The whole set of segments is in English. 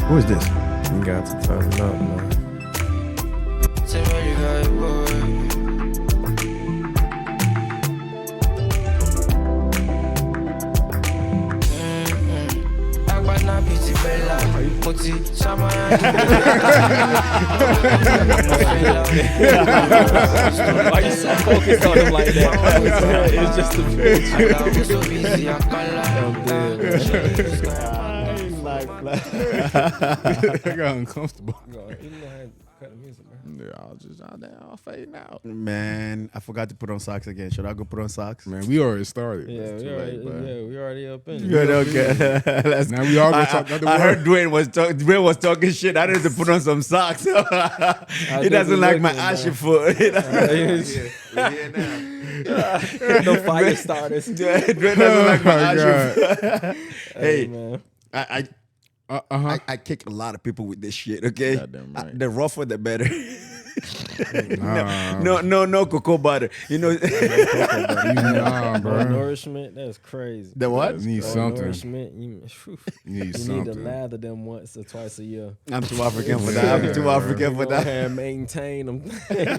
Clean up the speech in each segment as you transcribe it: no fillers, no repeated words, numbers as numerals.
Who is this? You got to turn it up, man. Why you so focused on him like that? It's just a I got uncomfortable. Yeah, I'll fade out. Man, I forgot to put on socks again. Should I go put on socks? Man, we already started. We already up in it. Good, okay. Now we all gonna talk another I word. heard Dwayne was talking shit. I need to put on some socks. He doesn't like my ashy foot. No fire starters. Dwayne doesn't like my ashy foot. Hey, man. I kick a lot of people with this shit, okay? Goddamn right. The rougher, the better. Nah. No cocoa butter. You know, Nah, bro. Nourishment, that's crazy. the what? You need something. Nourishment, you You need need to something. lather them once or twice a year. I'm too African for that. I'm too African for that. And maintain them.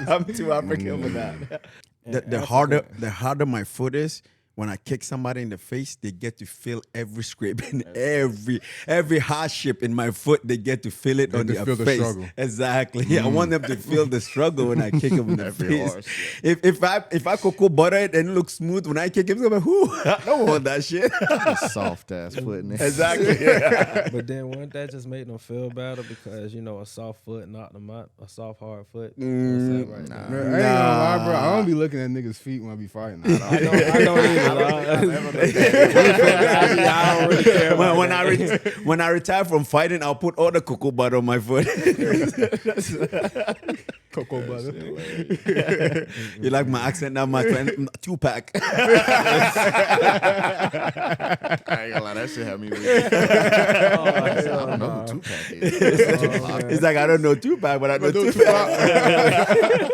I'm too African for that. The harder my foot is, when I kick somebody in the face, they get to feel every scrape and every hardship in my foot. They get to feel it on their feel the face. struggle. Exactly. I want them to feel the struggle when I kick them in the Every face. hard If I cocoa butter it and it looks smooth, when I kick him, I'm like, whoo, I don't want that shit. Soft ass foot in there. Exactly. Yeah. But then wouldn't that just make them feel better because, you know, a soft foot knocked them out, a soft, hard foot? Man, I ain't gonna lie, bro. I don't be looking at niggas' feet when I be fighting. I don't either. I don't really care about When I retire from fighting, I'll put all the cocoa butter on my foot. Cocoa butter. You like my accent now, my friend? 2-pack. I ain't gonna lie, that shit had me weak. I don't know who Tupac is. He's like, I don't know 2-pack, but I know 2-pack.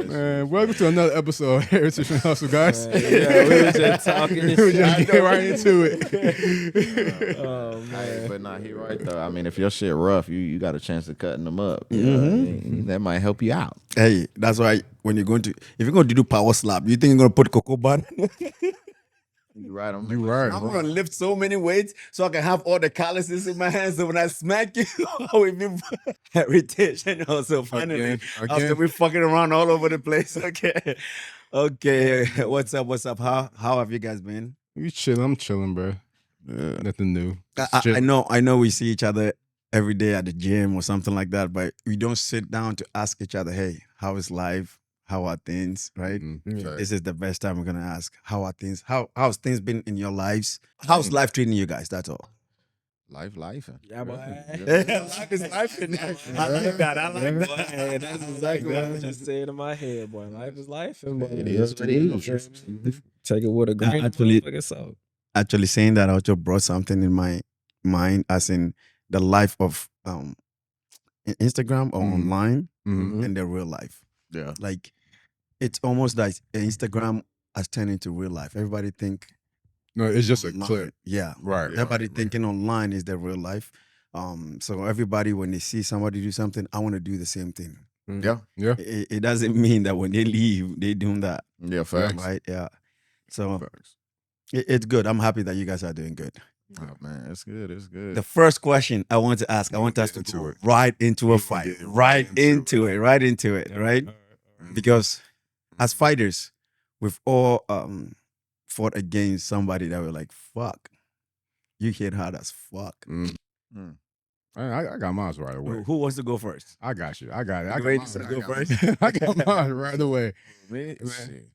Man, welcome to another episode of Heritage and Hustle, guys. Yeah, we were just talking and We shit. just get right into it. Oh, man. Hey, but nah, he right though. I mean, if your shit rough, you got a chance of cutting them up. You know what I mean? That might help you out. Hey, that's why if you're going to do power slap, you think you're going to put cocoa butter? You right on. You right, I'm bro. going to lift so many weights so I can have all the calluses in my hands. So when I smack you, I will be heritage. And also, finally, Again. after we're fucking around all over the place. Okay. Okay. What's up? How have you guys been? You chilling? I'm chilling, bro. Nothing new. I know we see each other every day at the gym or something like that, but we don't sit down to ask each other, hey, how is life? How are things? Right? This is the best time we're gonna ask. How are things? How's things been in your lives? How's life treating you guys? That's all. Life. Yeah, boy. Life is life. I like that. I like that. Hey, that's exactly what I just said in my head, boy. Life is life. And It is what it is. Take it with a grain of motherfucking salt. Actually, saying that, I just brought something in my mind, as in the life of Instagram or online and the real life. Yeah. Like, it's almost like Instagram has turned into real life. Everybody think No, it's just a online- clip. Yeah. Right. Everybody thinking online is the real life. So everybody, when they see somebody do something, I want to do the same thing. Yeah. Yeah. It doesn't mean that when they leave, they doing that. Yeah. Facts. Right? Yeah. So Facts. it's good. I'm happy that you guys are doing good. Oh man, it's good. It's good. The first question I want to ask, I want us to into go it. right into a fight. Right into it. Right? Because as fighters, we've all fought against somebody that were like, fuck, you hit hard as fuck. I got mine right away. Who wants to go first? I got you. I got it. I Dwayne got said mine. go I got first. mine. I got mine right away. Man, shit.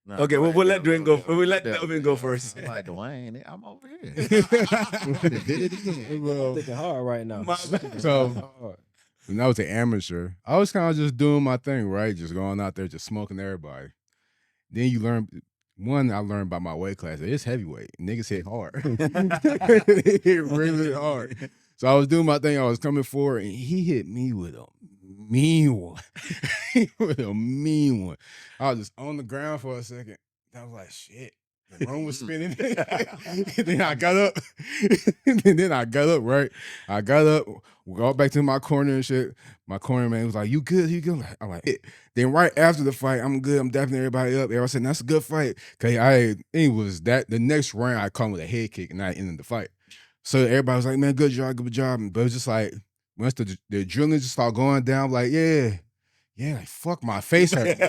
Nah, Okay, we'll let Dwayne go. We'll let Yeah. Delvin go first. I'm like Dwayne, I'm over here. I'm thinking hard right now. So when I was an amateur, I was kind of just doing my thing, right? Just going out there, just smoking everybody. Then you learn. One, I learned by my weight class. It's heavyweight. Niggas hit hard. They hit really hard. So I was doing my thing. I was coming forward, and he hit me with a mean one. with a mean one. I was just on the ground for a second. I was like, shit. The room was spinning. Then I got up. Then I got up, right? I got up, walked back to my corner and shit. My corner man was like, "You good? You good?" I'm like, "Eh." Then right after the fight, I'm good. I'm definitely everybody up. Everybody said, "That's a good fight." Cause it was that the next round I caught him with a head kick and I ended the fight. So everybody was like, "Man, good job, good job." But it was just like once the adrenaline just started going down, like, yeah, like, fuck, my face hurt.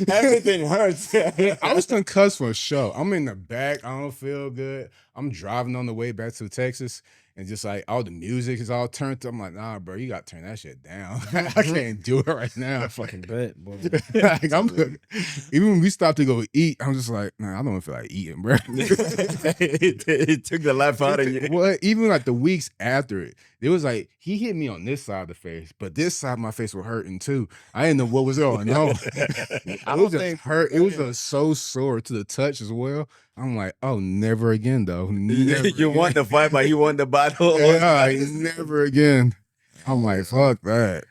Everything hurts. I was concussed for a show. I'm in the back. I don't feel good. I'm driving on the way back to Texas, and just like all the music is all turned up. I'm like, nah, bro, you got to turn that shit down. I can't do it right now. Fucking bet, boy. Like, even when we stopped to go eat, I'm just like, nah, I don't feel like eating, bro. It took the life out of you. Well, even like the weeks after it was like he hit me on this side of the face, but this side of my face was hurting too. I didn't know what was going on. I was just hurt. It was just so sore to the touch as well. I'm like, oh, never again, though. Never You again. won the fight, but he won the battle. Yeah, never again. I'm like, fuck that.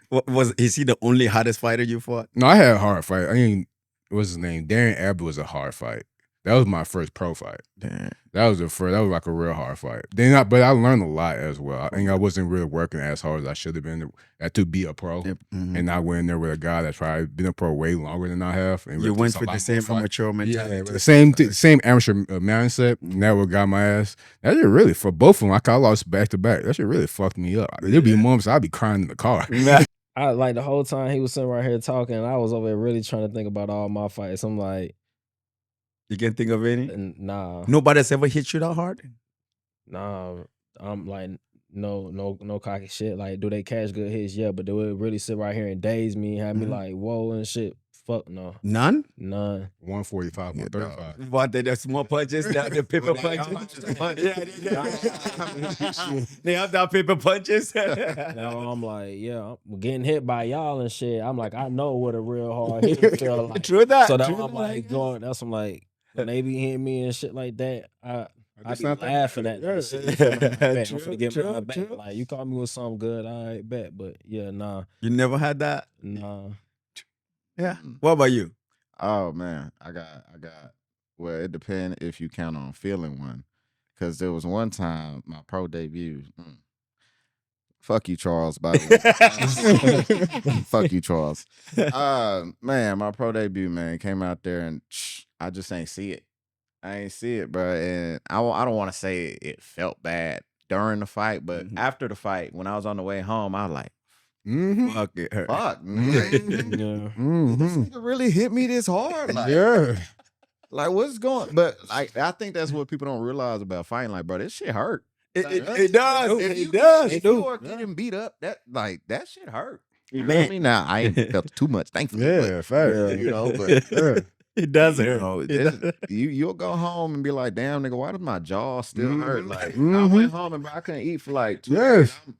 Is he the only hardest fighter you fought? No, I had a hard fight. I mean, what's his name? Darren Abbott was a hard fight. That was my first pro fight. Damn. That was like a real hard fight. But I learned a lot as well. I think I wasn't really working as hard as I should have been to be a pro. Yep. Mm-hmm. And I went in there with a guy that's probably been a pro way longer than I have. And You went with the same amateur mentality. Yeah, the same amateur mindset. And that what got my ass. That shit really, for both of them, I lost back to back. That shit really fucked me up. There'd be moments I'd be crying in the car. I like the whole time he was sitting right here talking, I was over there really trying to think about all my fights. I'm like, You can't think of any? nah. Nobody's ever hit you that hard? Nah, I'm like, no cocky shit. Like, do they catch good hits? Yeah, but do it really sit right here and daze me, have me like, whoa and shit? Fuck no. None? None. 145, 135. What, the small punches, the paper punches? They have that paper punches? Now I'm like, yeah, I'm getting hit by y'all and shit. I'm like, I know what a real hard hit feel like. True that. So that's true why I'm like going. That's I'm like, when they be hitting me and shit like that, I be not that laughing at that shit. You feel me? Like, man, I'm True, finna get my back. true. Like, you call me with something good, I bet. But yeah, nah, You never had that? nah. Yeah. What about you? Oh man, I got. Well, it depends if you count on feeling one, because there was one time my pro debut. Fuck you, Charles. By the way, fuck you, Charles. Man, my pro debut, man, came out there and I just ain't see it. I ain't see it, bro. And I don't want to say it felt bad during the fight, but after the fight, when I was on the way home, I was like, Fuck it hurt. fuck, nigga. Yeah. This nigga really hit me this hard. Like, Yeah. like what's going? But like, I think that's what people don't realize about fighting. Like, bro, this shit hurt. It If does. It you, does. If you are getting beat up, that shit hurt. You know what I mean? Now I ain't felt too much, thankfully. Yeah, fact. But, you know, but It does you hurt. know, you'll go home and be like, damn, nigga, why does my jaw still hurt? Like, I Mhm. went home and I couldn't eat for like 2 Yes. days. I'm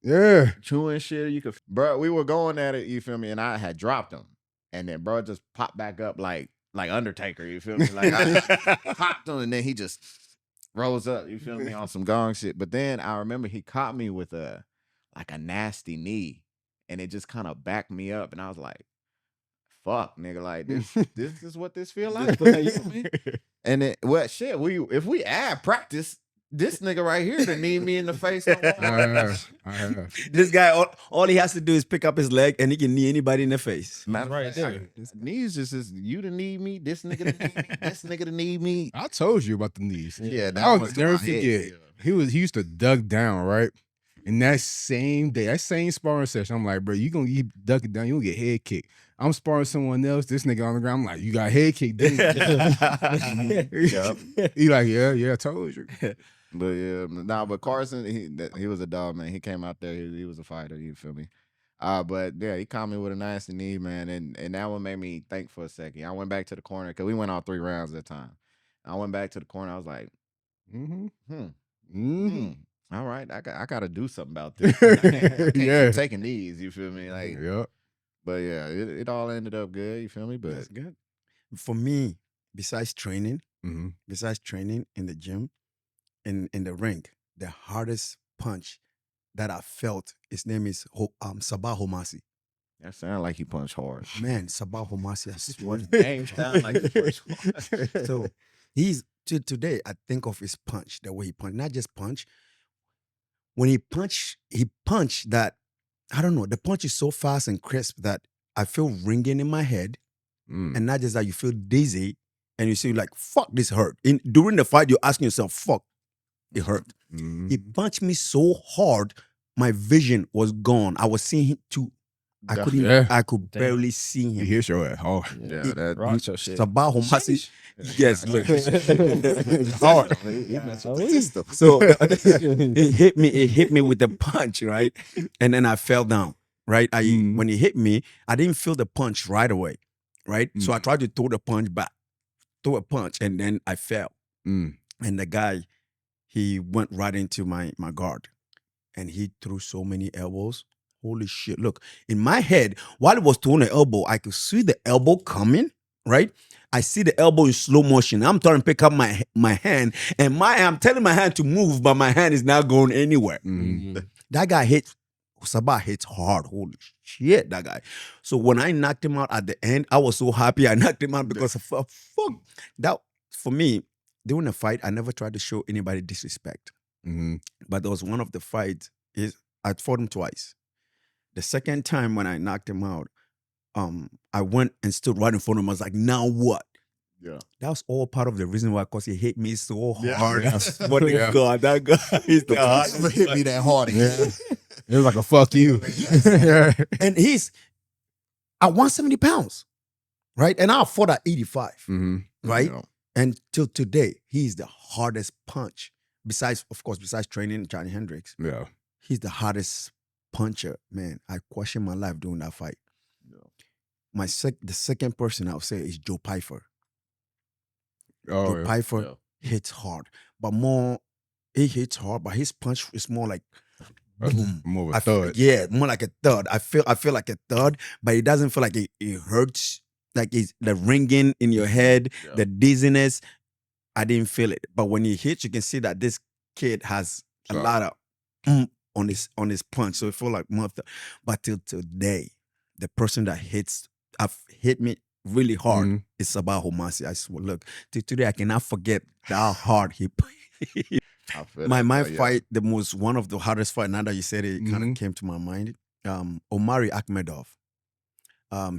Yeah. chewing shit. You could, bro. We were going at it. You feel me? And I had dropped him, and then bro just popped back up like Undertaker. You feel me? Like I popped him, and then he just rose up. You feel me? On some gong shit. But then I remember he caught me with a nasty knee, and it just kind of backed me up, and I was like, fuck, nigga, like this is what this feel like. You feel me? And then, well, shit, if we add practice, this nigga right here didn't need me in the face. No more. I have. This guy, all he has to do is pick up his leg and he can knee anybody in the face. Matter Right of fact, there. knees just is you to need me, this nigga to need me, this nigga to need me. I told you about the knees. Yeah, that I'll was never my head. forget. He used to duck down, right? And that same day, that same sparring session, I'm like, bro, you gonna keep ducking down, you gonna get head kicked. I'm sparring someone else, this nigga on the ground, I'm like, you got head kicked, didn't you? He like, yeah, I told you. But yeah, but Carson, he was a dog, man. He came out there, he was a fighter, you feel me? But yeah, he caught me with a nasty knee, man, and that one made me think for a second. I went back to the corner because we went all 3 rounds that time. I went back to the corner, I was like, all right, I gotta do something about this. I can't keep taking these, you feel me? Like, Yep. but yeah, it all ended up good, you feel me? But That's good. For me, besides training Mm-hmm. in the gym, in the ring, the hardest punch that I felt, his name is Sabah Homasi. That sound like he punched hard. Man, Sabah Homasi, I swear. Name sound like he punched hard. So he's till today. I think of his punch, the way he punched, not just punch. When he punched that. I don't know. The punch is so fast and crisp that I feel ringing in my head, and not just that, you feel dizzy, and you say like, "Fuck, this hurt." During the fight, you're asking yourself, "Fuck, it hurt." He punched me so hard, my vision was gone. I was seeing him too. I couldn't. Yeah. I could barely see He him. hits your ass hard. Yeah, that Rock your shit. Sabah Homasi. Yes, look. Hard. So it hit me with the punch, right? And then I fell down, right? When he hit me, I didn't feel the punch right away, right? So I tried to throw the punch back, and then I fell. And the guy, he went right into my guard, and he threw so many elbows. Holy shit. Look, in my head, while it was throwing the elbow, I could see the elbow coming, right? I see the elbow in slow motion. I'm trying to pick up my hand, and I'm telling my hand to move, but my hand is not going anywhere. That guy Sabah hits hard. Holy shit, that guy. So when I knocked him out at the end, I was so happy I knocked him out because of fuck. That, for me, during the fight, I never tried to show anybody disrespect. But there was one of the fights, I fought him twice. The second time when I knocked him out, I went and stood right in front of him. I was like, now what? Yeah. That was all part of the reason why, because he hit me so hard. Yeah. But God, that guy is the hardest. Never hit me that hard again. It was like a fuck you. And he's at 170 pounds, right? And I fought at 85, right? Yeah. And till today, he's the hardest punch. Besides training Johnny Hendricks. Yeah. He's the hardest puncher, man. I questioned my life doing that fight. Yeah. The second person I would say is Joe Pyfer. Joe Pyfer hits hard, but he hits hard, but his punch is more like boom. More of a thud. More like a thud. I feel like a thud, but it doesn't feel like it hurts. Like it's the ringing in your head, the dizziness. I didn't feel it, but when he hits, you can see that this kid has a lot of on his punch, so it felt like mother. But till today, the person that hit me really hard is Sabah Homasi. I swear, look, till today I cannot forget how hard he. my fight, one of the hardest fight. Now that you said it, kind of came to my mind. Omari Akhmedov.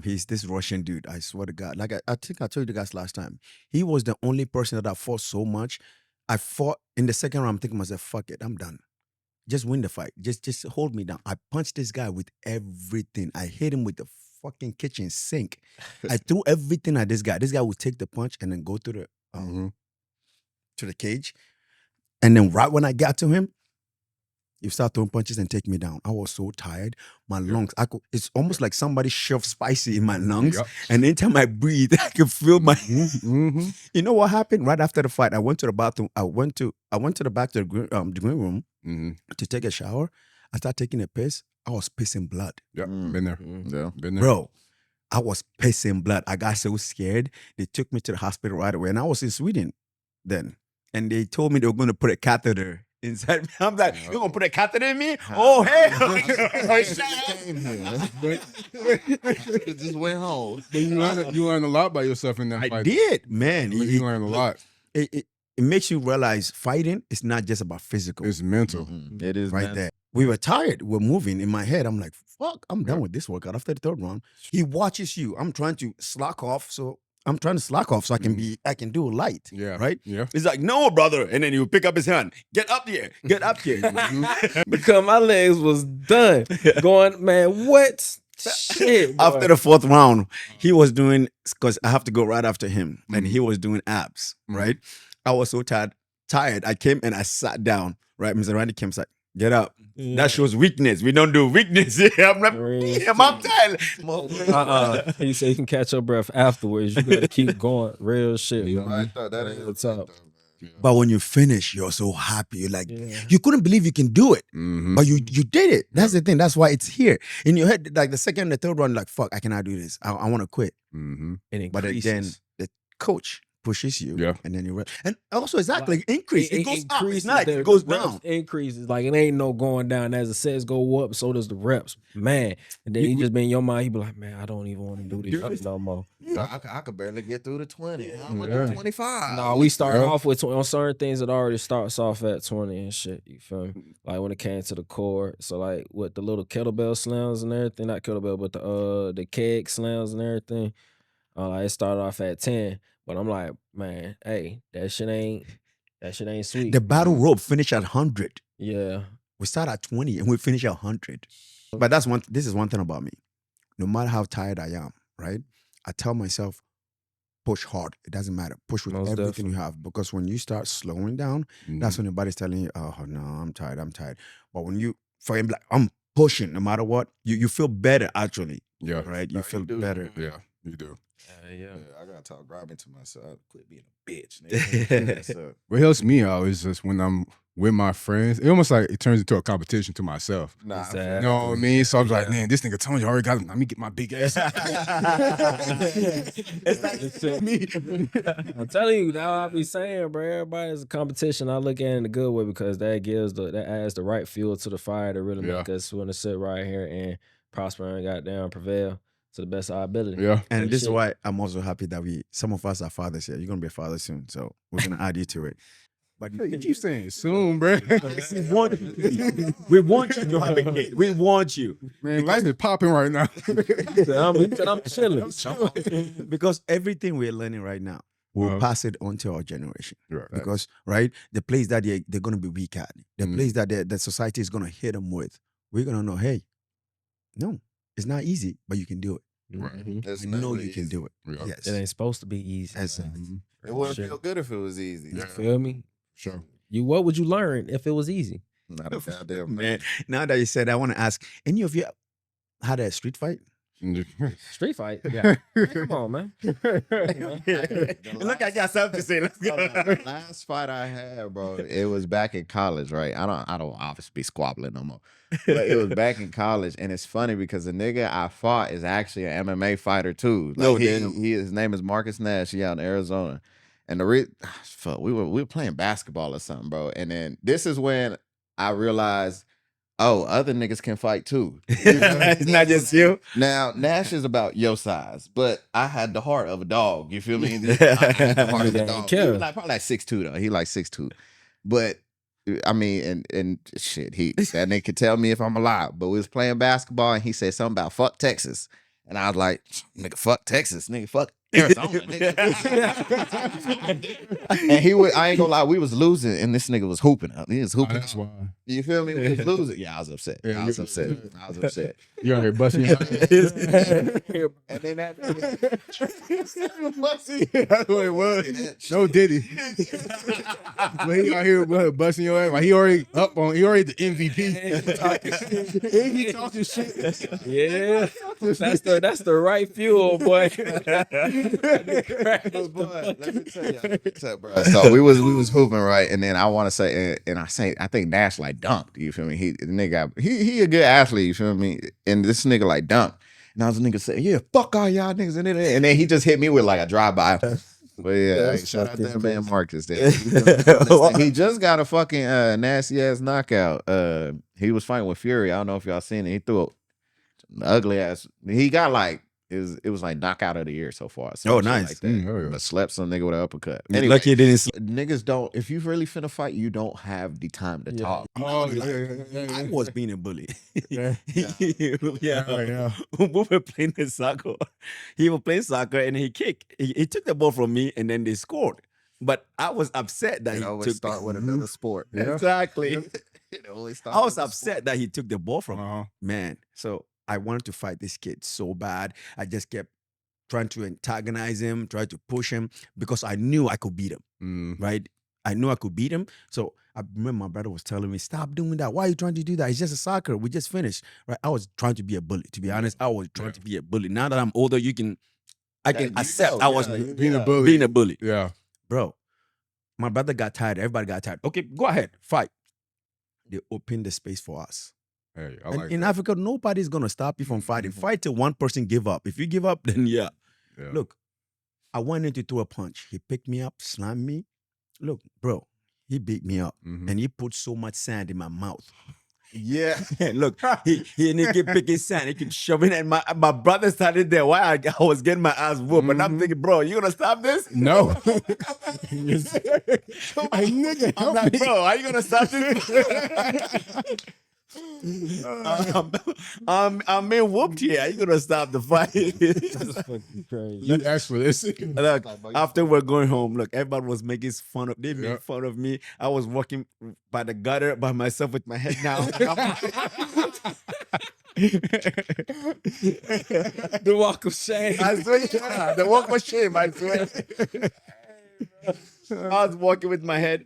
He's this Russian dude. I swear to God. Like I think I told you guys last time. He was the only person that I fought so much. I fought in the second round. I'm thinking to myself, fuck it, I'm done. Just win the fight. Just hold me down. I punched this guy with everything. I hit him with the fucking kitchen sink. I threw everything at this guy. This guy would take the punch and then go to the cage. And then right when I got to him, he start throwing punches and take me down. I was so tired. My lungs, it's almost like somebody shoved spicy in my lungs. And anytime I breathe, I can feel my. You know what happened? Right after the fight, I went to the bathroom. I went to the back to the green room to take a shower. I started taking a piss. I was pissing blood. Yeah, been there. Yeah, been there. Bro, I was pissing blood. I got so scared. They took me to the hospital right away. And I was in Sweden then. And they told me they were going to put a catheter inside me. I'm like, you're going to put a catheter in me? Oh, hell. It just went home. But you learned a lot by yourself in that fight. I did, man. You learned a lot. It makes you realize fighting is not just about physical. It's mental. It is right there. We were tired. We're moving. In my head, I'm like, fuck, I'm done with this workout. After the third round, he watches you. I'm trying to slack off. So I can do light. Yeah. Right? Yeah. He's like, no, brother. And then he would pick up his hand. Get up here. Get up here. Because my legs was done. Going, man, what? Shit. Boy. After the fourth round, he was doing, because I have to go right after him. And he was doing abs. Right? I was so tired. I came and I sat down. Right? Mr. Randy came like, get up. Yeah. That shows weakness. We don't do weakness. I'm like, I'm tired. He said you can catch your breath afterwards. You gotta keep going. Real shit. Yeah, I thought that ain't what's up. But when you finish, you're so happy. You're like, you couldn't believe you can do it. But you did it. That's the thing. That's why it's here. In your head, like the second and the third round, like, fuck, I cannot do this. I want to quit. And but again, the coach pushes you, Yeah. and then and also exactly increase. It goes up. It's increases, not. the It goes reps down. increases. Like it ain't no going down. As the sets go up, so does the reps. Man. And then you just be in your mind, you be like, man, I don't even want to do this shit no more. I could barely get through the 20. I'm Yeah. gonna do 25. No, we start Yeah. off with on certain things that already starts off at 20 and shit. You feel me? Like when it came to the core. So like with the little kettlebell slams and everything, not kettlebell, but the keg slams and everything. Like it started off at 10. But I'm like, man, hey, that shit ain't sweet. The battle rope finish at 100. Yeah. We start at 20 and we finish at 100. But this is one thing about me. No matter how tired I am, right? I tell myself, push hard. It doesn't matter. Push with Most everything you have. Because when you start slowing down, that's when your body's telling you, oh no, I'm tired. But when you for him, like I'm pushing no matter what, you feel better actually. Yeah. Right? You feel do. better. Yeah, you do. Yeah, I gotta talk grabbing to myself. Quit being a bitch, nigga. What helps me out is just when I'm with my friends, it almost like it turns into a competition to myself. Nah, Exactly. You know what I mean? So I'm like, man, this nigga Tony already got him. Let me get my big ass. I'm telling you, now I be saying, bro, everybody's a competition. I look at it in a good way because that adds the right fuel to the fire to really make us want to sit right here and prosper and goddamn prevail to the best of our ability. Yeah. And this is why I'm also happy that some of us are fathers here. You're gonna be a father soon, so we're gonna add you to it. But You keep saying soon, bro. we want you to have a kid. We want you. Man, life is popping right now. I'm chilling. Because everything we're learning right now, we'll pass it on to our generation. Right. Because, right, the place that they're going to be weak at, the place that the society is going to hit them with, we're going to know, hey, no, it's not easy, but you can do it. Right. It's You know never you can easy. do it. Yeah. Yes. It ain't supposed to be easy. Exactly. It wouldn't feel good if it was easy. You feel me? Sure. What would you learn if it was easy? Not a goddamn Man, now that you said, I want to ask, any of you had a street fight? Street fight? Yeah. Come on, man. Look, I got something to say. Let's go. The last fight I had, bro, it was back in college, right? I don't obviously be squabbling no more. But it was back in college, and it's funny because the nigga I fought is actually an MMA fighter too. Like his name is Marcus Nash. He out in Arizona. And fuck, we were playing basketball or something, bro. And then this is when I realized, oh, other niggas can fight too. It's not just you. Now, Nash is about your size, but I had the heart of a dog. You feel me? I had the heart of a dog. He was probably like 6'2", though. He like 6'2". But I mean, and shit, that nigga could tell me if I'm alive. But we was playing basketball and he said something about fuck Texas. And I was like, nigga, fuck Texas, nigga, fuck Arizona, nigga. And I ain't gonna lie, we was losing and this nigga was hooping. He was hooping. That's why. You feel me? We was losing. Yeah, I was upset. I was upset. You out here busting your And then that That's what it was. No Diddy. But he out here busting your ass. Like he already the MVP. He talking shit. Yeah. That's the right fuel, boy. Let me tell you, bro. So we was hooping, right? And then I want to say, I think Nash like dunked. You feel me? He a good athlete. You feel me? And this nigga like dunked. And I was a nigga say, yeah, fuck all y'all niggas. And then he just hit me with like a drive-by. But yeah, hey, shout out that man Marcus. He just got a fucking nasty ass knockout. He was fighting with Fury. I don't know if y'all seen it. He threw an ugly ass. He got like it was like knockout of the year so far. Oh, nice. Like that. Oh, yeah. But slept some nigga with an uppercut. Anyway, Lucky you didn't. niggas don't. If you really finna fight, you don't have the time to talk. Oh, I was being a bully. Yeah. Yeah. We were playing the soccer. He was playing soccer and he kicked. He took the ball from me and then they scored. But I was upset that It always start with another sport. Exactly. It always start I was with a upset sport. that he took the ball from me. Uh-huh. Man. So I wanted to fight this kid so bad. I just kept trying to antagonize him, try to push him because I knew I could beat him. Right? I knew I could beat him. So I remember my brother was telling me, stop doing that. Why are you trying to do that? It's just a soccer. We just finished. Right? I was trying to be a bully. To be honest, I was trying to be a bully. Now that I'm older, I can accept I was Being a bully. being a bully. Yeah. Bro, my brother got tired. Everybody got tired. Okay, go ahead. Fight. They opened the space for us. Hey, I And like in that. Africa, nobody's going to stop you from fighting. Fight till one person give up. If you give up, then yeah. Yeah. Look, I wanted to throw a punch. He picked me up, slammed me. Look, bro, he beat me up, and he put so much sand in my mouth. Yeah. Look, he keep picking sand. He keep shoving it. And my brother started there while I was getting my ass whooped. And I'm thinking, bro, you gonna stop this? No. Hey, nigga, I'm like, bro, are you gonna stop this? I'm being whooped here. Are you gonna stop the fight? That's fucking crazy. You asked for this. Look, after we're going home, look, everybody was making fun of. They made Yep. fun of me. I was walking by the gutter by myself with my head down. The walk of shame. I swear, yeah, the walk of shame. I swear. I was walking with my head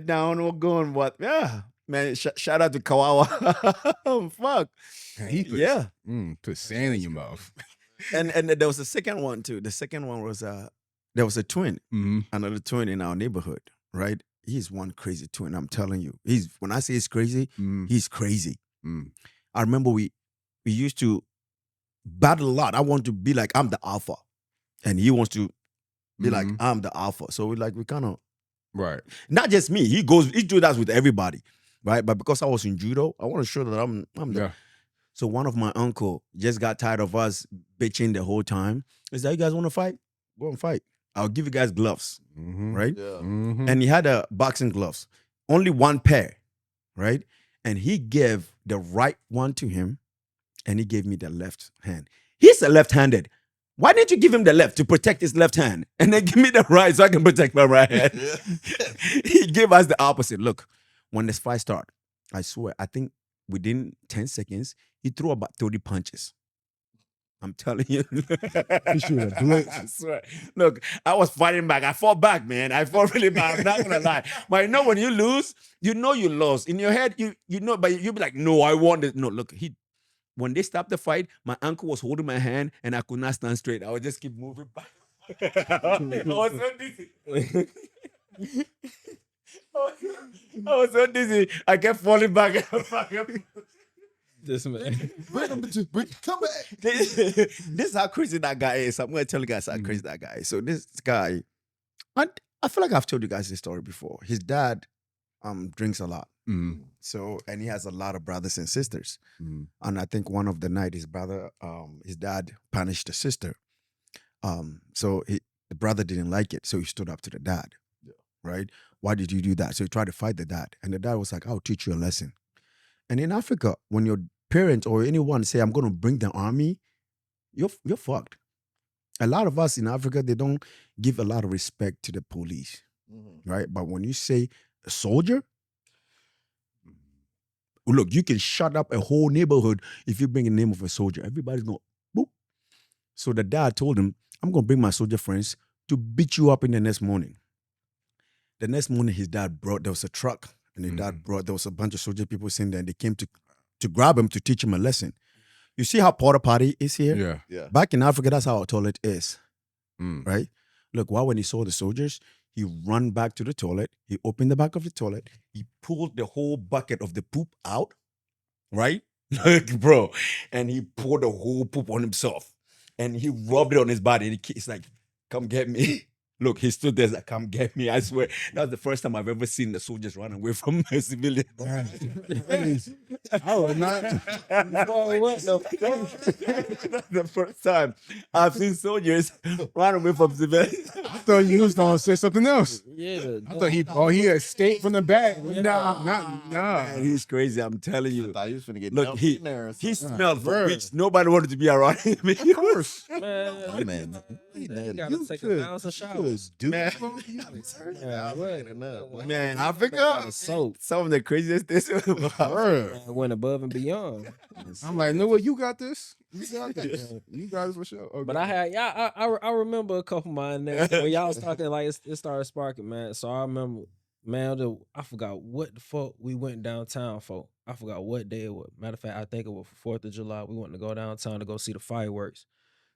down. We're going what? Yeah, man. Shout out to Kawawa. Fuck. He put, Yeah. Put sand in your mouth. And there was a second one too. The second one was there was a twin, another twin in our neighborhood, right? He's one crazy twin. I'm telling you. When I say he's crazy, he's crazy. I remember we used to battle a lot. I want to be like I'm the alpha, and he wants to be like I'm the alpha. So we kind of Right. not just me. He do that with everybody, right? But because I was in judo, I want to show that I'm the. Yeah. So one of my uncle just got tired of us bitching the whole time. He's like, you guys want to fight? Go and fight. I'll give you guys gloves, right? Yeah. And he had a boxing gloves, only one pair, right? And he gave the right one to him, and he gave me the left hand. He's a left-handed. Why didn't you give him the left to protect his left hand, and then give me the right so I can protect my right hand? He gave us the opposite. Look, when this fight started, I swear, I think within 10 seconds, he threw about 30 punches. I'm telling you. He should have blitzed. I swear. Look, I was fighting back. I fought back, man. I fought really bad. I'm not gonna lie. But you know when you lose, you know you lost. In your head, you know, but you'll be like, no, I won it. No, look, when they stopped the fight, my uncle was holding my hand and I could not stand straight. I would just keep moving back. I was so dizzy. I was so dizzy. I kept falling back. This man. Come back. This is how crazy that guy is. I'm going to tell you guys how crazy that guy is. So this guy, I feel like I've told you guys this story before. His dad drinks a lot. So, and he has a lot of brothers and sisters. And I think one of the night, his dad punished the sister. So the brother didn't like it. So he stood up to the dad, right? Why did you do that? So he tried to fight the dad. And the dad was like, I'll teach you a lesson. And in Africa, when your parents or anyone say, I'm going to bring the army, you're fucked. A lot of us in Africa, they don't give a lot of respect to the police, right? But when you say a soldier, look, you can shut up a whole neighborhood if you bring the name of a soldier. Everybody's going, boop. So the dad told him, I'm going to bring my soldier friends to beat you up in the next morning. The next morning, his dad there was a truck. And his dad there was a bunch of soldier people sitting there, and they came to grab him to teach him a lesson. You see how porta potty is here? Yeah. Back in Africa, that's how our toilet is, right? Look, when he saw the soldiers, he ran back to the toilet. He opened the back of the toilet. He pulled the whole bucket of the poop out, right? Like, bro. And he poured the whole poop on himself. And he rubbed it on his body. And he's like, come get me. Look, he stood there like, come get me. I swear, that was the first time I've ever seen the soldiers run away from a civilian. I was not. That's the first time I've seen soldiers run away from civilians. I thought you was gonna say something else. Yeah. I thought he escaped from the back. Nah. Man, he's crazy, I'm telling you. I thought he was finna get Look, dumped he in there. smelled for Bruh. weeks. Nobody wanted to be around him. Of course. Man, you gotta take 1,000 showers. Man, man, Africa, Soap. some of the craziest things. Bruh. Went above and beyond. I'm like, no, what? You got this. You got this. You got this for sure. Okay. But I remember a couple of mine there. When y'all was talking, like it started sparking, man. So I remember, man, I forgot what the fuck we went downtown for. I forgot what day it was. Matter of fact, I think it was 4th of July. We wanted to go downtown to go see the fireworks.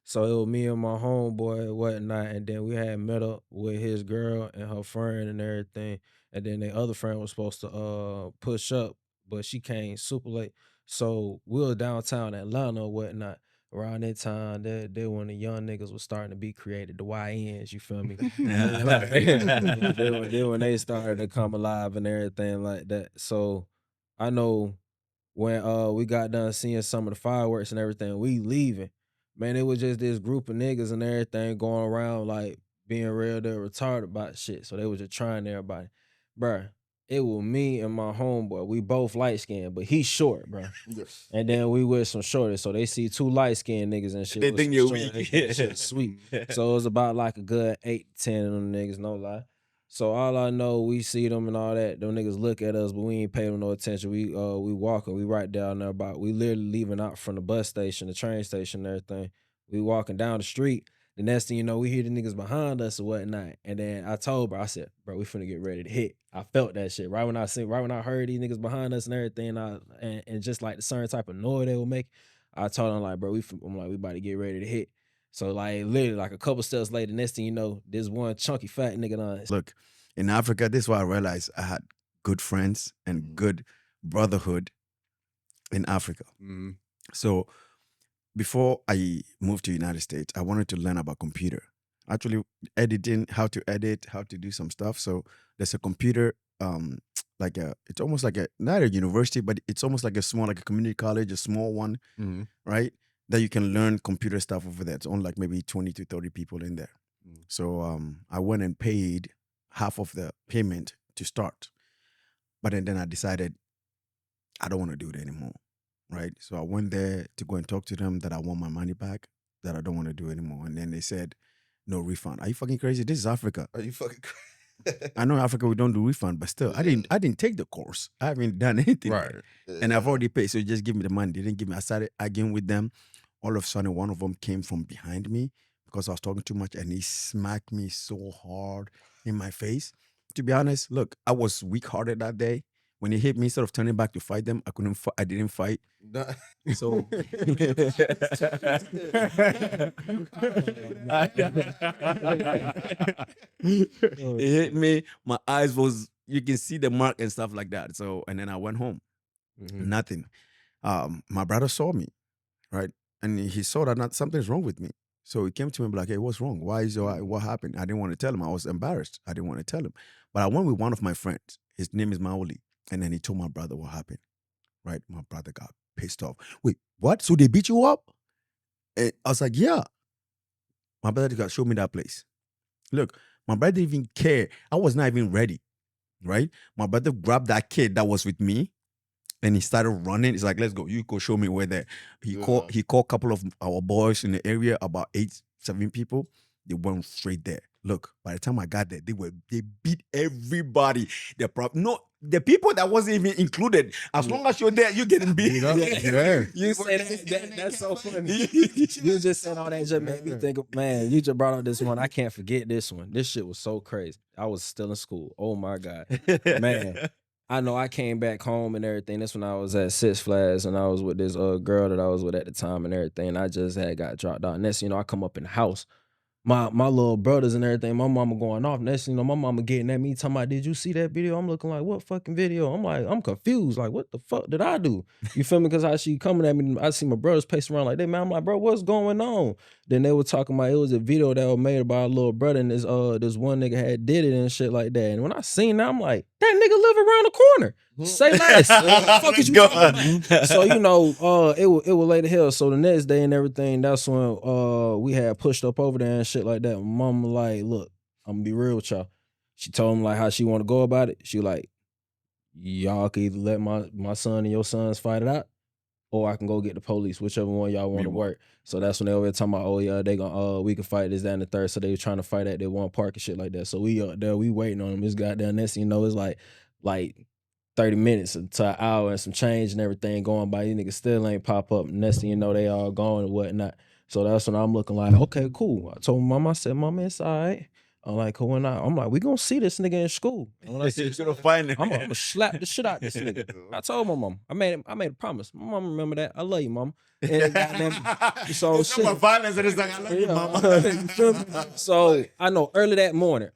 So it was me and my homeboy and whatnot, and then we had met up with his girl and her friend and everything. And then the other friend was supposed to push up, but she came super late. So we were downtown Atlanta or whatnot. around that time, that when the young niggas was starting to be created, the YNs, you feel me? Then when they started to come alive and everything like that. So I know when we got done seeing some of the fireworks and everything, we leaving. Man, it was just this group of niggas and everything going around like being real they're retarded about shit. So they was just trying everybody. Bruh, it was me and my homeboy. We both light skinned, but he's short, bruh. Yes. And then we with some shorters. So they see two light skinned niggas and shit. They with think some you're short, weak. they think shit sweet. So it was about like a good 8, 10 of them niggas, no lie. So all I know, we see them and all that. Them niggas look at us, but we ain't pay them no attention. We walking. We right down there we literally leaving out from the bus station, the train station, and everything. We walking down the street. The next thing you know, we hear the niggas behind us or whatnot. And then I told bro, I said, bro, we finna get ready to hit. I felt that shit right when I heard these niggas behind us and everything. And just like the certain type of noise they would make, I told them like, bro, we about to get ready to hit. So like literally like a couple steps later, next thing you know, there's one chunky fat nigga on. Look, in Africa, this is why I realized I had good friends and good brotherhood in Africa. Mm-hmm. So before I moved to United States, I wanted to learn about computer. Actually, editing, how to edit, how to do some stuff. So there's a computer, it's almost like not a university, but it's almost like a community college, a small one, right? That you can learn computer stuff over there. It's only like maybe 20 to 30 people in there. So I went and paid half of the payment to start. But then I decided I don't want to do it anymore, right? So I went there to go and talk to them that I want my money back, that I don't want to do anymore. And then they said, no refund. Are you fucking crazy? This is Africa. Are you fucking crazy? I know Africa, we don't do refund, but still, I didn't take the course. I haven't done anything. Right. And I've already paid, so just give me the money. They didn't give me. I started arguing with them. All of a sudden, one of them came from behind me because I was talking too much, and he smacked me so hard in my face. To be honest, look, I was weak-hearted that day. When he hit me, instead of turning back to fight them, I didn't fight. So he hit me. My eyes you can see the mark and stuff like that. So, and then I went home. Nothing. My brother saw me, right? And he saw that something's wrong with me. So he came to me and be like, hey, what's wrong? What happened? I didn't want to tell him. I was embarrassed. I didn't want to tell him. But I went with one of my friends. His name is Maoli. And then he told my brother what happened, right? My brother got pissed off. Wait, what? So they beat you up? And I was like, yeah. My brother got showed me that place. Look, my brother didn't even care. I was not even ready, right? My brother grabbed that kid that was with me and he started running. He's like, let's go. You go show me where there. He called a couple of our boys in the area, about 8, 7 people. They went straight there. Look, by the time I got there, they beat everybody. The people that wasn't even included. As long as you're there, you're getting beat. You say that's so funny. You just said all that just made me think of, man, you just brought up this one. I can't forget this one. This shit was so crazy. I was still in school. Oh my God. Man. I know I came back home and everything. That's when I was at Six Flags and I was with this girl that I was with at the time and everything. I just had got dropped out. Next, I come up in the house. My little brothers and everything, my mama going off. Next, my mama getting at me, talking about, did you see that video? I'm looking like, what fucking video? I'm like, I'm confused. Like, what the fuck did I do? You feel me? Because how she coming at me, I see my brothers pacing around like that, man. I'm like, bro, what's going on? Then they were talking about, it was a video that was made by a little brother and this one nigga had did it and shit like that. And when I seen that, I'm like, that nigga live around the corner. Say less. What the fuck is you talking about? So, it was late as hell. So the next day and everything, that's when we had pushed up over there and shit like that. Mama like, look, I'm gonna be real with y'all. She told him like how she want to go about it. She like, y'all can either let my son and your sons fight it out, or I can go get the police, whichever one y'all want to work. So that's when they over there talking about, oh yeah, they gonna we can fight this, that, and the third. So they were trying to fight at that one park and shit like that. So we up there, we waiting on them. This goddamn next thing it's like 30 minutes to an hour and some change and everything going by. These niggas still ain't pop up. Next thing you know, they all gone and whatnot. So that's when I'm looking like, okay, cool. I told Mama, I said, Mama, it's all right. I'm like, I'm like, we gonna see this nigga in school. And when I see gonna find him. I'm gonna slap the shit out this nigga. I told my mom. I made a promise. My mom remember that. I love you, mom. And so it's shit. Violence and it's like, I love you, mama. So I know early that morning,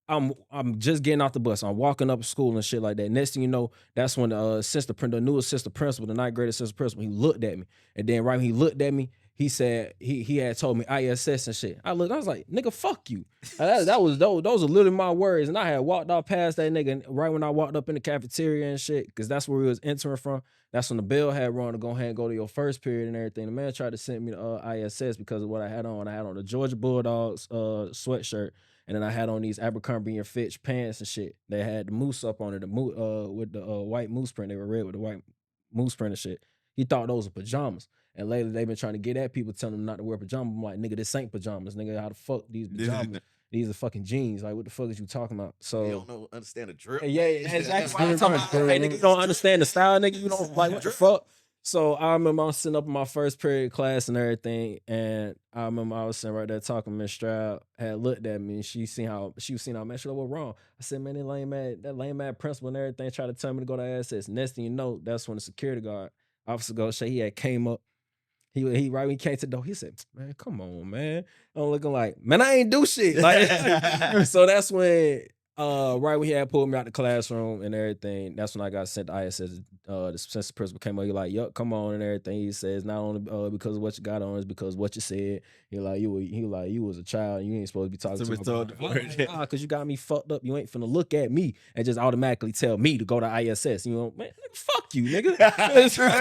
I'm just getting off the bus. I'm walking up to school and shit like that. Next thing you know, that's when the new assistant principal, the 9th grade assistant principal, he looked at me. And then right when he looked at me, he said he had told me ISS and shit. I was like, nigga, fuck you. Those are literally my words. And I had walked off past that nigga right when I walked up in the cafeteria and shit, because that's where we was entering from. That's when the bell had rung to go ahead and go to your first period and everything. The man tried to send me to ISS because of what I had on. I had on the Georgia Bulldogs sweatshirt. And then I had on these Abercrombie and Fitch pants and shit. They had the moose up on it, with the white moose print. They were red with the white moose print and shit. He thought those were pajamas. And lately they've been trying to get at people, telling them not to wear pajamas. I'm like, nigga, this ain't pajamas. Nigga, how the fuck these pajamas? These are fucking jeans. Like, what the fuck is you talking about? So you don't understand the drill. Yeah, exactly. I'm talking about, hey, nigga, you don't understand the style, nigga. You don't like what the fuck. So I remember I was sitting up in my first period class and everything, and I remember I was sitting right there talking. Miss Stroud had looked at me, and she was seeing how man, shit, what wrong? I said, man, that lame mad principal and everything tried to tell me to go to ISS. Next thing you know, that's when the security guard officer goes, he had came up. He right when he came to the door, he said, man, come on, man. I'm looking like, man, I ain't do shit. Like, so that's when right when he had pulled me out the classroom and everything, that's when I got sent to ISS. The assistant principal came up, he like, yup, come on and everything. He says, not only because of what you got on, it's because of what you said. He you was a child and you ain't supposed to be talking to me. Because you got me fucked up. You ain't finna look at me and just automatically tell me to go to ISS. You know, man, fuck you, nigga. Insulting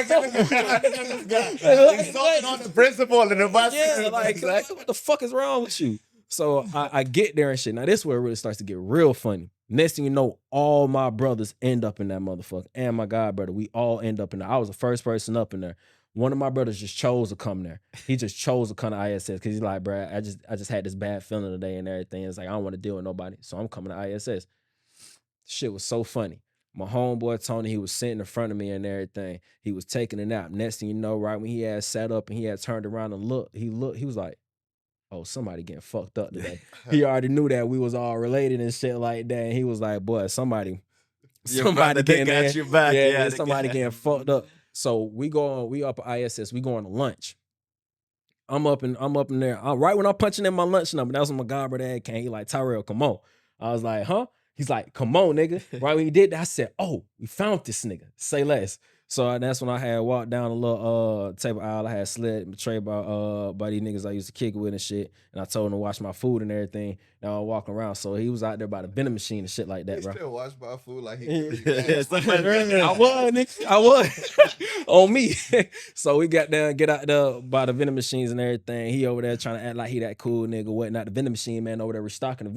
on the principal and the vice. Yeah, like, what the fuck is wrong with you? So I get there and shit. Now this is where it really starts to get real funny. Next thing you know, all my brothers end up in that motherfucker, and my god brother, we all end up in there. I was the first person up in there. One of my brothers just chose to come there. He just chose to come to ISS because he's like, bro, I just had this bad feeling today and everything. It's like I don't want to deal with nobody, so I'm coming to ISS. Shit was so funny. My homeboy Tony, he was sitting in front of me and everything. He was taking a nap. Next thing you know, right when he had sat up and he had turned around and looked, he was like, oh, somebody getting fucked up today. He already knew that we was all related and shit like that. And he was like, boy, somebody getting got your back. Yeah, somebody getting fucked up. So we up at ISS, we going to lunch. I'm up in there. Right when I'm punching in my lunch number, that was when my godbrother had came. He like, Tyrell, come on. I was like, huh? He's like, come on, nigga. Right when he did that, I said, oh, we found this nigga. Say less. So that's when I had walked down a little table aisle. I had slid betrayed by these niggas I used to kick with and shit. And I told him to watch my food and everything. Now I'm walking around. So he was out there by the vending machine and shit like that, bro. Still watch my food like he I was, nigga. I was on me. So we got down, get out there by the vending machines and everything. He over there trying to act like he that cool nigga, whatnot. The vending machine man over there restocking the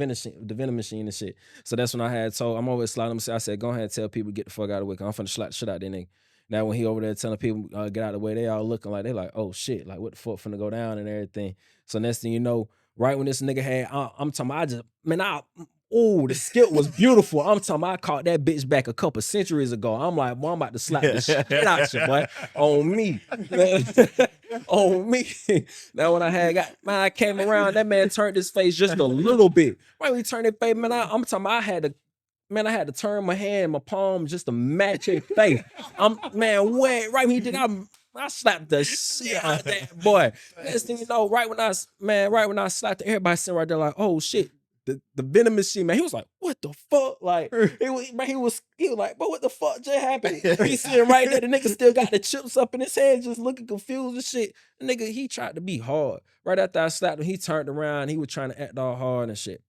vending machine and shit. So that's when I had told, I'm over sliding him. I said, go ahead and tell people get the fuck out of the way. I'm finna slap the shit out there, nigga. Now when he over there telling people get out of the way, they all looking like, they like, oh shit, like what the fuck finna go down and everything. So next thing you know, right when this nigga had, I'm talking about, the skill was beautiful. I'm talking about, I caught that bitch back a couple centuries ago. I'm like, boy, I'm about to slap the shit out you, boy. On me. On me. Now when I came around, that man turned his face just a little bit. Right when he turned his face, man, I'm talking about, I had to turn my hand, my palm just to match his face. Right when he did, I slapped the shit out of that boy. Next thing you know, right when I slapped everybody sitting right there like, oh shit, the vending machine, man, he was like, what the fuck? Like, he was like, but what the fuck just happened? He sitting right there, the nigga still got the chips up in his hand, just looking confused and shit. The nigga, he tried to be hard. Right after I slapped him, he turned around, he was trying to act all hard and shit.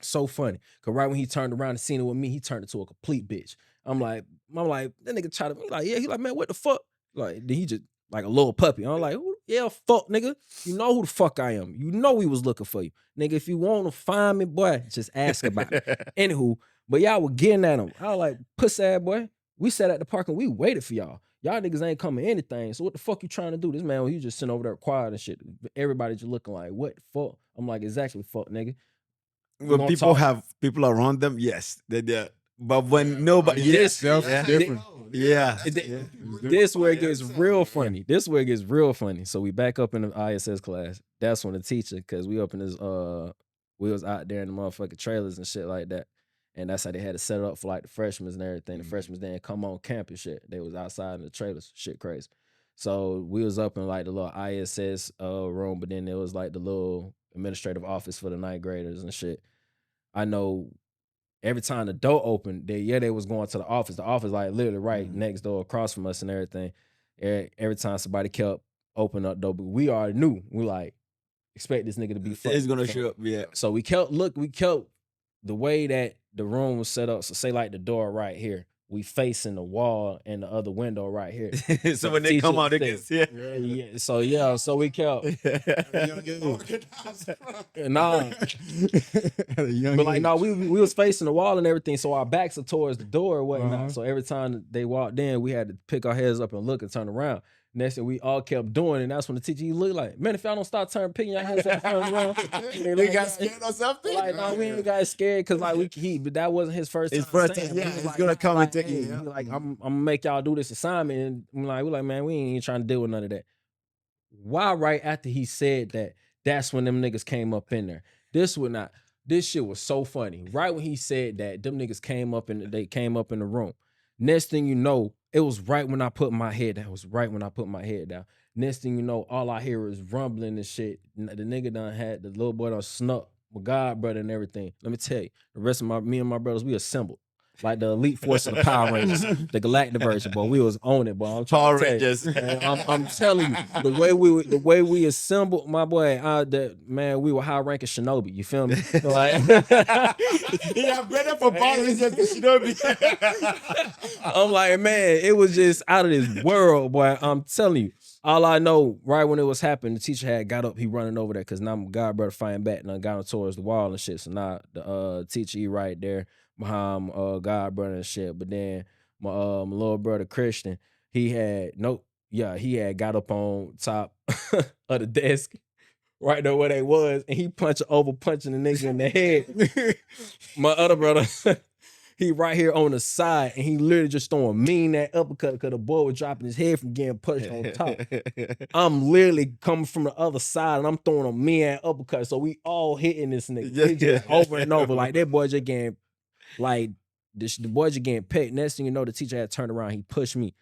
So funny. Cause right when he turned around and seen it with me, he turned into a complete bitch. I'm like, that nigga tried to be like, yeah, he like, man, what the fuck? Like, then he just like a little puppy. I'm like, yeah, fuck, nigga. You know who the fuck I am. You know we was looking for you. Nigga, if you want to find me, boy, just ask about it. Anywho, but y'all were getting at him. I was like, puss ass boy. We sat at the park and we waited for y'all. Y'all niggas ain't coming anything. So what the fuck you trying to do? This man, he just sitting over there quiet and shit. Everybody just looking like, what the fuck? I'm like, exactly, fuck, nigga. When people have people around them, yes, they're there. But when nobody, different. This where it gets real funny. This where it gets real funny. So we back up in the ISS class. That's when the teacher, because we up in this, we was out there in the motherfucking trailers and shit like that. And that's how they had to set it up for like the freshmen and everything. The freshmen didn't come on campus shit. They was outside in the trailers. Shit crazy. So we was up in like the little ISS room, but then there was like the little administrative office for the 9th graders and shit. I know every time the door opened, they was going to the office. The office like literally right next door across from us and everything. Every time somebody kept opening up door, but we already knew. We like expect this nigga to be It's gonna show up, yeah. So we kept the way that the room was set up. So say like the door right here, we facing the wall and the other window right here. So when they come out, they can see. So we kept. Nah, but like no, we was facing the wall and everything. So our backs are towards the door or whatnot. So every time they walked in, we had to pick our heads up and look and turn around. Next thing we all kept doing, and that's when the teacher looked like, man, if y'all don't start picking your heads up and turn around, they got scared or something. Like, no, we ain't got scared because like but that wasn't his first time. His first time, yeah, he's gonna come and take you. He like, I'm gonna make y'all do this assignment, and we're like, man, we ain't even trying to deal with none of that. Why? Right after he said that, that's when them niggas came up in there. This shit was so funny. Right when he said that, them niggas came up in the room. Next thing you know, it was right when I put my head down. Next thing you know, all I hear is rumbling and shit. The nigga done had the little boy done snuck my god brother and everything. Let me tell you, the rest of me and my brothers, we assembled. Like the elite force of the Power Rangers, the galactic version, boy. We was on it, boy. Power Rangers. I'm telling you, the way we assembled, my boy, we were high ranking Shinobi. You feel me? Like, yeah, better for Power Rangers than Shinobi. I'm like, man, it was just out of this world, boy. I'm telling you. All I know, right when it was happening, the teacher had got up, he running over there, because now my god brother fighting back and I got him towards the wall and shit. So now the teacher, he right there behind my god brother and shit. But then my little brother Christian, he had got up on top of the desk right there where they was, and he punching the nigga in the head. My other brother, he right here on the side, and he literally just throwing mean that uppercut because the boy was dropping his head from getting punched on top. I'm literally coming from the other side, and I'm throwing a mean uppercut. So we all hitting this nigga just over and over. Like that boy just getting, like the boy just getting pecked. Next thing you know, the teacher had turned around, he pushed me.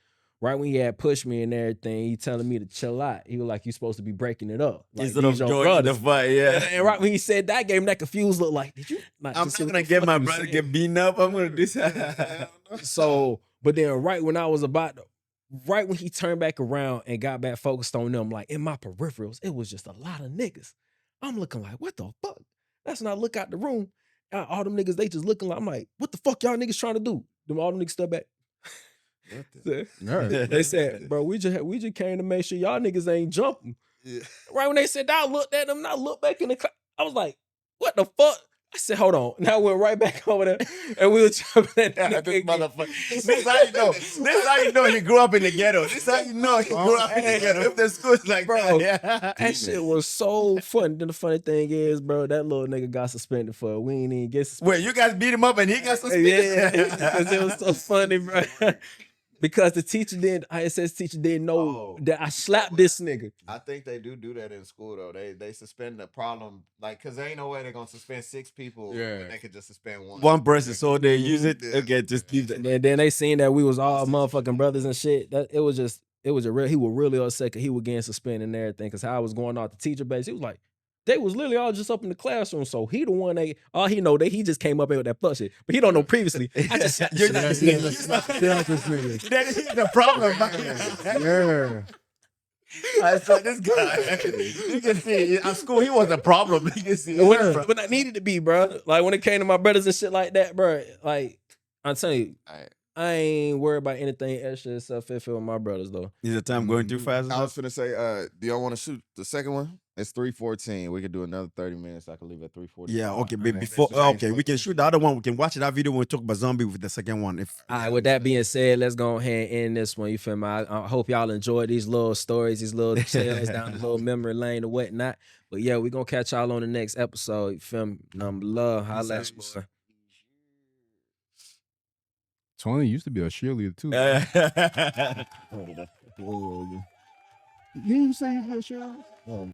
Right when he had pushed me and everything, he telling me to chill out. He was like, "You supposed to be breaking it up." Like, instead of joining the fight, yeah. And right when he said that, gave him that confused look. Like, did you? I'm not gonna get my brother get beaten up. I'm gonna do that. So, but then right when he turned back around and got back focused on them, like in my peripherals, it was just a lot of niggas. I'm looking like, what the fuck? That's when I look out the room. All them niggas, they just looking like, I'm like, what the fuck y'all niggas trying to do? All them niggas step back. They said, bro, we just came to make sure y'all niggas ain't jumping. Yeah. Right when they said that, I looked at them and I looked back in the class. I was like, what the fuck? I said, hold on. Now I went right back over there and we were jumping at this motherfucker. This is how you know. This is how you know he grew up in the ghetto. This is how you know he grew up in the ghetto. If the school's like bro, that. Yeah. That shit was so fun. Then the funny thing is, bro, that little nigga got suspended for it. We ain't even get suspended. Wait, you guys beat him up and he got suspended? Yeah, because it was so funny, bro. Because the ISS teacher didn't know that I slapped this nigga. I think they do that in school though. They suspend the problem, like, cause there ain't no way they're gonna suspend 6 people. Yeah, when they could just suspend one person. So they use it. Okay, just leave that. And then they seen that we was all motherfucking brothers and shit. That it was a real. He was really upset because he was getting suspended and everything. Cause how I was going off the teacher base, he was like, they was literally all just up in the classroom. So he the one all he know that he just came up in with that fuck shit. But he don't know previously. I just that is the problem. Yeah. I saw this guy. You can see at school he was a problem. You can see but I needed to be, bro. Like when it came to my brothers and shit like that, bro. Like I'm telling you, I ain't worried about anything extra except with my brothers though. Is the time going too fast? I was finna say, do y'all want to shoot the second one? It's 3:14. We could do another 30 minutes. I could leave at 3:40. Yeah, okay. But before, we can shoot the other one. We can watch that video when we talk about zombie with the second one. All right, with that being said, let's go ahead and end this one. You feel me? I hope y'all enjoyed these little stories, these little tales down the little memory lane and whatnot. But yeah, we're going to catch y'all on the next episode. You feel me? Number love. Holla at you, boy. Tony used to be a cheerleader too. Didn't you say you had a cheerleader?